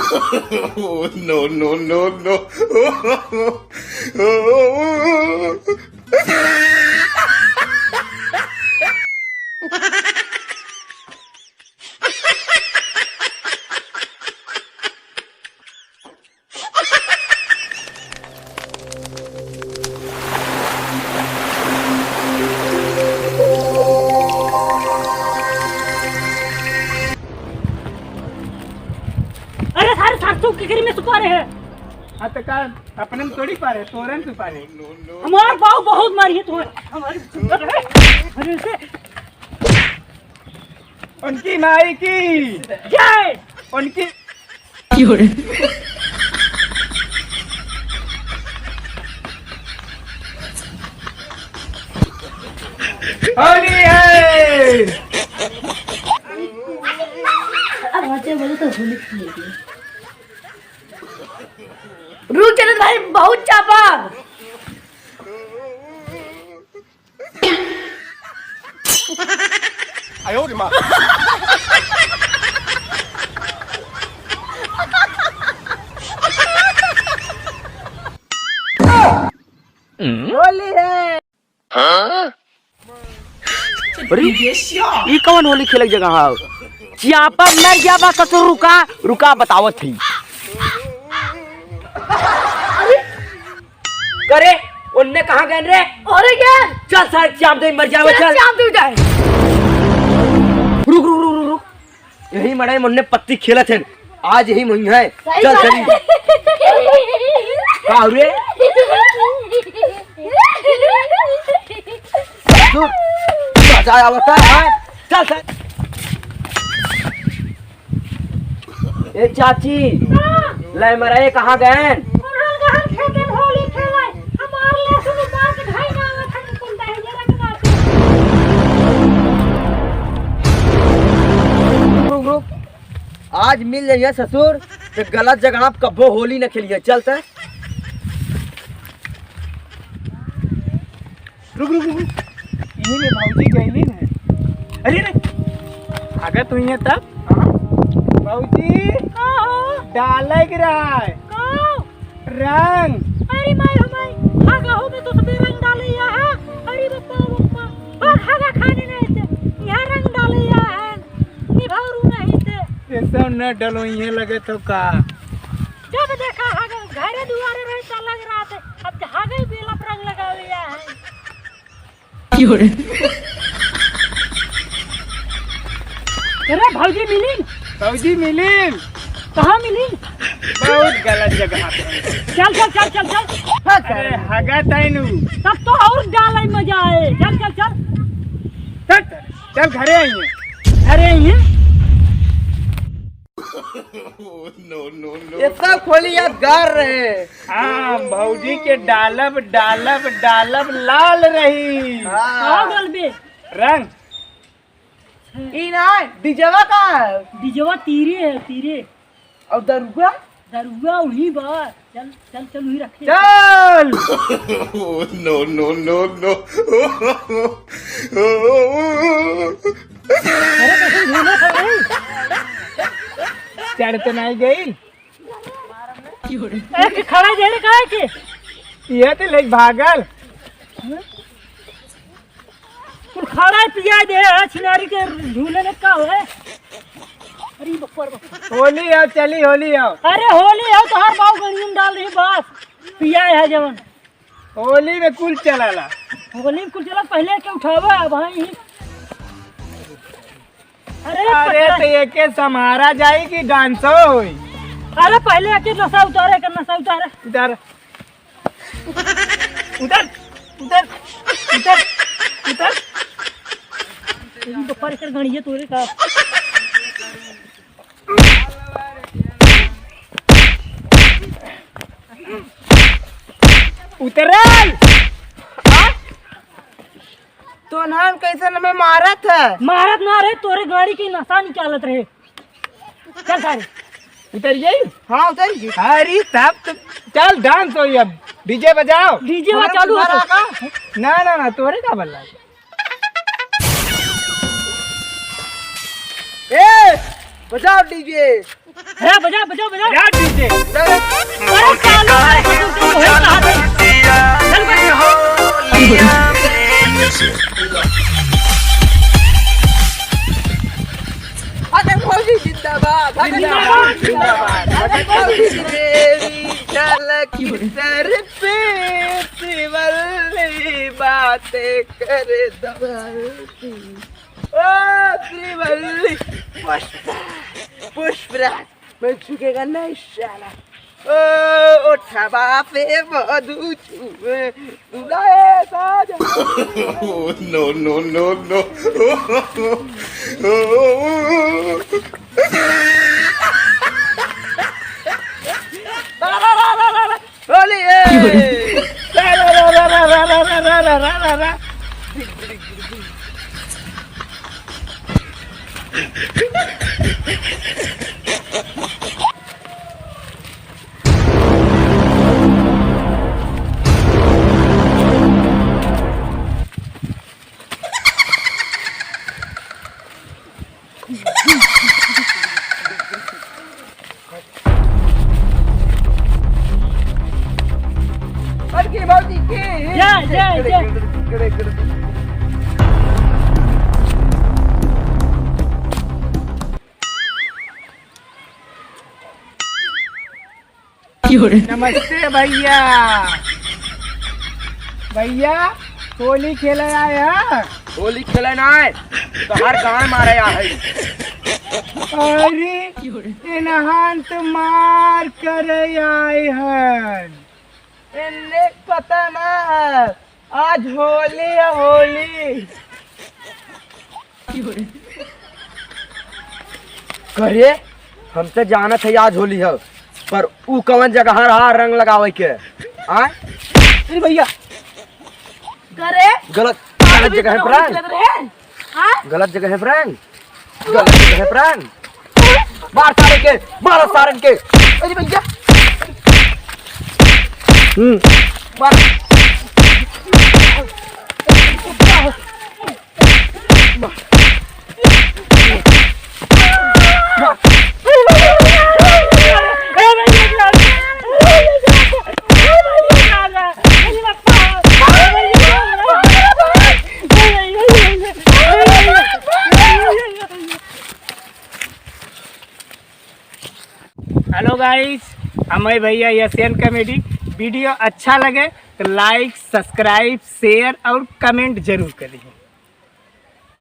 No, no, no, no. अरे सारे 700 के करीब में सुपा रहे हैं। हाँ तो कर अपने में थोड़ी पा रहे तोरन से पा रहे। हमारा पाव बहुत मारी है तुम्हें हमारी। अरे से उनकी माई की जय उनकी होली है। अब बच्चे बोले तो होली खेलेंगे। रुक चलो भाई बहुत चापा। आयो रे माँ। होली है। ये कौन होली खेले जगह हाउ चियापा मर गया बा तो रुका रुका बतावत थी करे उनने कहाँ गए रे। अरे क्या चल सारे चाप दे मर जावे चल चाप दे जाए। रुक रुक रुक रुक रुक यही मड़ाई मुन्ने पत्ती खेला थे आज यही मुही है चल चल का रे मजा आवता है चल चल ए चाची ले मराए कहाँ गए। आज मिल जाइए ससुर तो गलत जगह आप कब्बो होली न खेलिए चलते। रुक रुक रुक यही में भाऊजी गईली ने। अरे रे अगर तू ये तब भाऊजी डाले गिरा है रंग। अरे माय हागा हो में तो सब रंग डाले या है। अरे बप्पा और हागा खाने नहीं थे यहाँ रंग डाले या है निभारू नहीं थे। ये सब न डलो ये लगे तो का जब देखा हागा घरे दुआरे रहता लग रहा था अब हागा बेला रंग लगा लिया है। अरे भाऊजी मिली भाऊजी मिली कहाँ मिली। बहुत गलत जगह पे। चल चल चल चल चल। अरे हगा तैनू तब तो और डाले मजा आए। चल चल चल चल घरे आइए। अरे ये No, no, no. ये सब खोली आप गार रहे। हाँ भाऊजी के डालब डालब डालब लाल रही पागल बे रंग। ना डिजवा का डिजवा तीरे है तीरे और दरुआ दरुआ वही बा। चल चल चल वही रखे। चल No, no, no, no. अरे कैसे घूमे खड़े चढ़ तो नहीं गई। एक खड़ा देने का है कि ये तो ले भागल तू खड़ा पिया दे छिनारी के झूले में का है। अरे बप्पर होली आओ चली होली आओ। अरे होली है तो हर बाव गणियों में डाल रही बस पिया है जवन होली में कुल चलाला। होली में कुछ चला पहले के उठावा भाई। अरे तो ये के समारा जाएगी डांसो होई। अरे पहले आके नशा उतारे कर नशा उतारे इधर उधर उधर उधर उधर तेरी बप्पर कर गणिये तोरे का। उतरल तो नाम कैसे न में मारा था मारत ना रहे तोरे गाड़ी की नशा निकालत रहे। चल सारे उतर गई। हाँ उतर गई। अरे तब तो चल डांस हो अब डीजे बजाओ। डीजे वा चालू है ना ना ना तोरे का बल्ला ए बजाओ डीजे। है बजा बजा बजा बजा डीजे। अरे चालू है कहा दे चल भगत भौजी जिंदाबाद, जिंदाबाद, जिंदाबाद। भगत भौजी मेरी झलक सर पे त्रिवल्ली बातें करे दबाती। ओ त्रिवल्ली पुष्पराज मैं झुकेगा नहीं साला। ओ उठवा पे मधु छुए बुलाए साजा। Oh, no, no, no, no. Holi है। रा रा रा रा रा रा रा रा रा रा रा रा। बड़की भौजी की जय, जय, जय। नमस्ते भैया। भैया होली खेले आए हैं। होली खेले ना है तो हर गाँव मारे आ है। अरे इन्हान तो मार कर आए हैं। इन्हें पता ना है आज होली है होली। करे हम तो जानत है आज होली है पर ऊ कवन जगह रहा रंग लगावे के आय अरे भैया करे गलत गलत जगह है प्राण, गलत जगह है प्राण, गलत जगह है प्राण। मार सारे के, मार सारन के। अरे भैया मार। हेलो गाइस, हमें भैया एशियन कॉमेडी वीडियो अच्छा लगे तो लाइक सब्सक्राइब शेयर और कमेंट जरूर करिए।